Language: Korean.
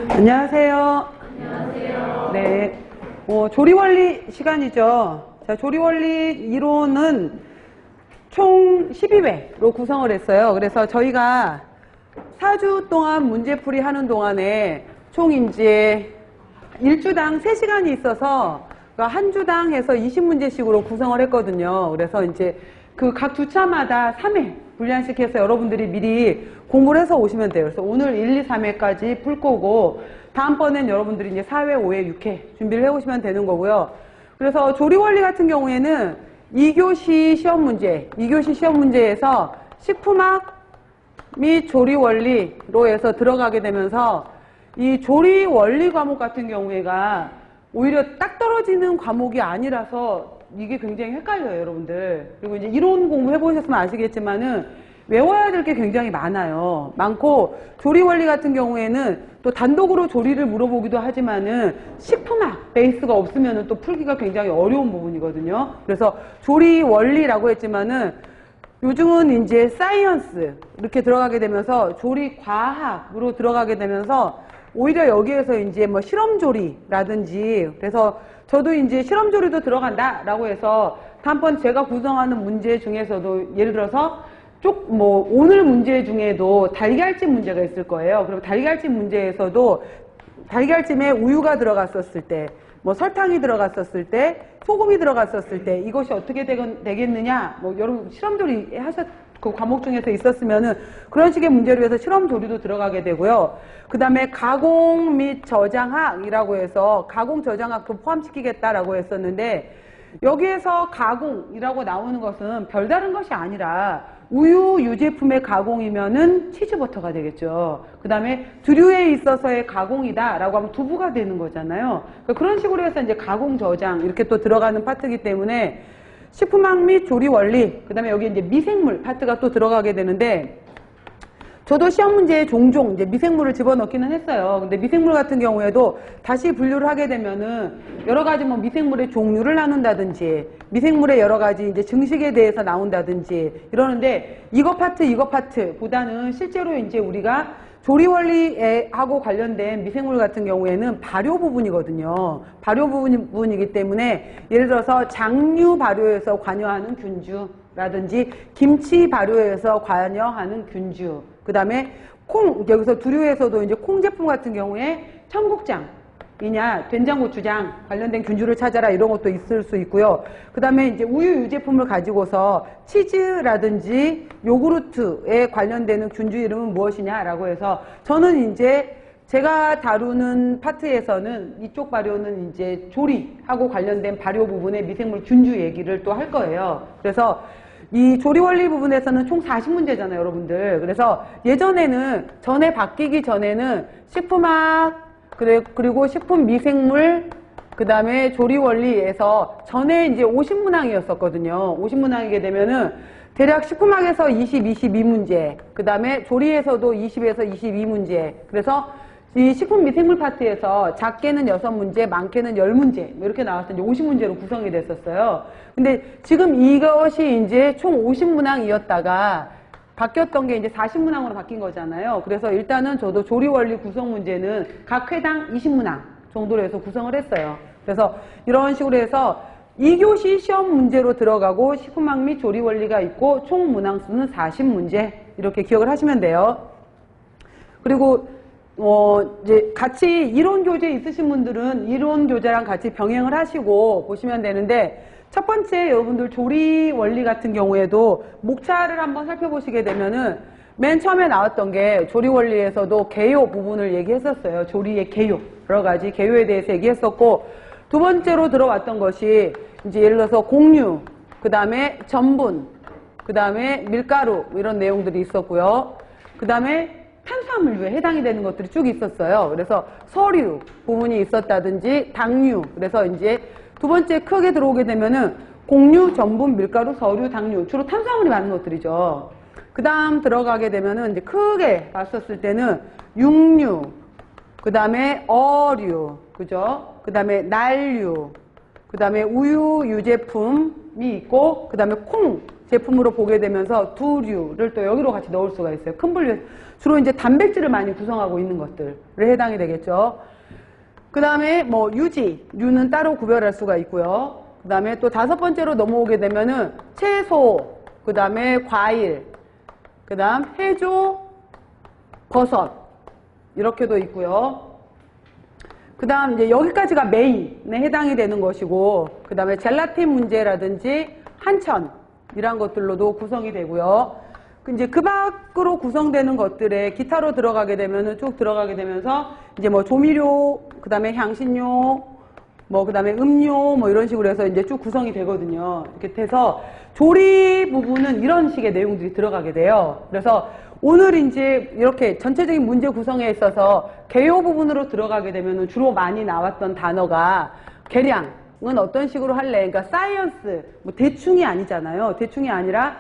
안녕하세요. 안녕하세요. 네. 조리원리 시간이죠. 자, 조리원리 이론은 총 12회로 구성을 했어요. 그래서 저희가 4주 동안 문제풀이 하는 동안에 총 이제 1주당 3시간이 있어서 한 주당 해서 20문제씩으로 구성을 했거든요. 그래서 이제 그 각 주차마다 3회 분량씩 해서 여러분들이 미리 공부를 해서 오시면 돼요. 그래서 오늘 1, 2, 3회까지 풀 거고, 다음번엔 여러분들이 이제 4회, 5회, 6회 준비를 해 오시면 되는 거고요. 그래서 조리원리 같은 경우에는 2교시 시험 문제, 2교시 시험 문제에서 식품학 및 조리원리로 해서 들어가게 되면서 이 조리원리 과목 같은 경우에가 오히려 딱 떨어지는 과목이 아니라서 이게 굉장히 헷갈려요, 여러분들. 그리고 이제 이론 공부해 보셨으면 아시겠지만은 외워야 될 게 굉장히 많아요. 많고, 조리원리 같은 경우에는 또 단독으로 조리를 물어보기도 하지만은 식품학 베이스가 없으면은 또 풀기가 굉장히 어려운 부분이거든요. 그래서 조리원리라고 했지만은 요즘은 이제 사이언스 이렇게 들어가게 되면서 조리과학으로 들어가게 되면서 오히려 여기에서 이제 뭐 실험조리라든지, 그래서 저도 이제 실험조리도 들어간다라고 해서 다음번 제가 구성하는 문제 중에서도 예를 들어서 오늘 문제 중에도 달걀찜 문제가 있을 거예요. 그럼 달걀찜 문제에서도 달걀찜에 우유가 들어갔었을 때, 뭐 설탕이 들어갔었을 때, 소금이 들어갔었을 때 이것이 어떻게 되겠느냐, 뭐 여러분 실험조리 그 과목 중에서 있었으면은 그런 식의 문제로 해서 실험조리도 들어가게 되고요. 그 다음에 가공 및 저장학이라고 해서 가공 저장학도 포함시키겠다라고 했었는데, 여기에서 가공이라고 나오는 것은 별다른 것이 아니라 우유 유제품의 가공이면은 치즈버터가 되겠죠. 그 다음에 두류에 있어서의 가공이다라고 하면 두부가 되는 거잖아요. 그런 식으로 해서 이제 가공 저장 이렇게 또 들어가는 파트이기 때문에 식품학 및 조리 원리, 그 다음에 여기 이제 미생물 파트가 또 들어가게 되는데, 저도 시험 문제에 종종 이제 미생물을 집어넣기는 했어요. 근데 미생물 같은 경우에도 다시 분류를 하게 되면은 여러 가지 뭐 미생물의 종류를 나눈다든지, 미생물의 여러 가지 이제 증식에 대해서 나온다든지 이러는데, 이거 파트보다는 실제로 이제 우리가 조리원리하고 관련된 미생물 같은 경우에는 발효 부분이거든요. 발효 부분이기 때문에 예를 들어서 장류 발효에서 관여하는 균주라든지 김치 발효에서 관여하는 균주, 그 다음에 여기서 두류에서도 이제 콩 제품 같은 경우에 청국장이냐 된장 고추장 관련된 균주를 찾아라 이런 것도 있을 수 있고요. 그 다음에 이제 우유 유제품을 가지고서 치즈라든지 요구르트에 관련되는 균주 이름은 무엇이냐라고 해서, 저는 이제 제가 다루는 파트에서는 이쪽 발효는 이제 조리하고 관련된 발효 부분의 미생물 균주 얘기를 또 할 거예요. 그래서 이 조리원리 부분에서는 총 40문제잖아요, 여러분들. 그래서 예전에는, 전에 바뀌기 전에는 식품학, 그리고 식품 미생물, 그 다음에 조리원리에서 전에 이제 50문항이었었거든요. 50문항이게 되면은 대략 식품학에서 22문제, 그 다음에 조리에서도 20에서 22문제. 그래서 이 식품 미생물 파트에서 작게는 6문제, 많게는 10문제 이렇게 나와서 이제 50문제로 구성이 됐었어요. 근데 지금 이것이 이제 총 50문항이었다가 바뀌었던 게 이제 40문항으로 바뀐 거잖아요. 그래서 일단은 저도 조리원리 구성 문제는 각 회당 20문항 정도로 해서 구성을 했어요. 그래서 이런 식으로 해서 2교시 시험 문제로 들어가고 식품학 및 조리원리가 있고 총 문항수는 40문제 이렇게 기억을 하시면 돼요. 그리고 이제 같이 이론 교재 있으신 분들은 이론 교재랑 같이 병행을 하시고 보시면 되는데, 첫 번째 여러분들 조리 원리 같은 경우에도 목차를 한번 살펴보시게 되면은 맨 처음에 나왔던 게 조리 원리에서도 개요 부분을 얘기했었어요. 조리의 개요, 여러 가지 개요에 대해서 얘기했었고, 두 번째로 들어왔던 것이 이제 예를 들어서 공유, 그 다음에 전분, 그 다음에 밀가루 이런 내용들이 있었고요. 그 다음에 탄수화물류에 해당이 되는 것들이 쭉 있었어요. 그래서 서류 부분이 있었다든지 당류, 그래서 이제 두 번째 크게 들어오게 되면은 공유, 전분, 밀가루, 서류, 당류, 주로 탄수화물이 많은 것들이죠. 그 다음 들어가게 되면은 이제 크게 봤었을 때는 육류, 그 다음에 어류, 그죠? 그 다음에 난류, 그 다음에 우유 유제품이 있고, 그 다음에 콩, 제품으로 보게 되면서 두류를 또 여기로 같이 넣을 수가 있어요. 큰 분류, 주로 이제 단백질을 많이 구성하고 있는 것들에 해당이 되겠죠. 그 다음에 뭐 유는 따로 구별할 수가 있고요. 그 다음에 또 5번째로 넘어오게 되면은 채소, 그 다음에 과일, 그 다음 해조, 버섯 이렇게도 있고요. 그 다음 이제 여기까지가 메인에 해당이 되는 것이고, 그 다음에 젤라틴 문제라든지 한천 이런 것들로도 구성이 되고요. 이제 그 밖으로 구성되는 것들에 기타로 들어가게 되면은 쭉 들어가게 되면서 이제 뭐 조미료, 그 다음에 향신료, 뭐 그 다음에 음료 뭐 이런 식으로 해서 이제 쭉 구성이 되거든요. 이렇게 해서 조리 부분은 이런 식의 내용들이 들어가게 돼요. 그래서 오늘 이제 이렇게 전체적인 문제 구성에 있어서 개요 부분으로 들어가게 되면은 주로 많이 나왔던 단어가 계량은 어떤 식으로 할래? 그러니까 사이언스, 뭐 대충이 아니잖아요. 대충이 아니라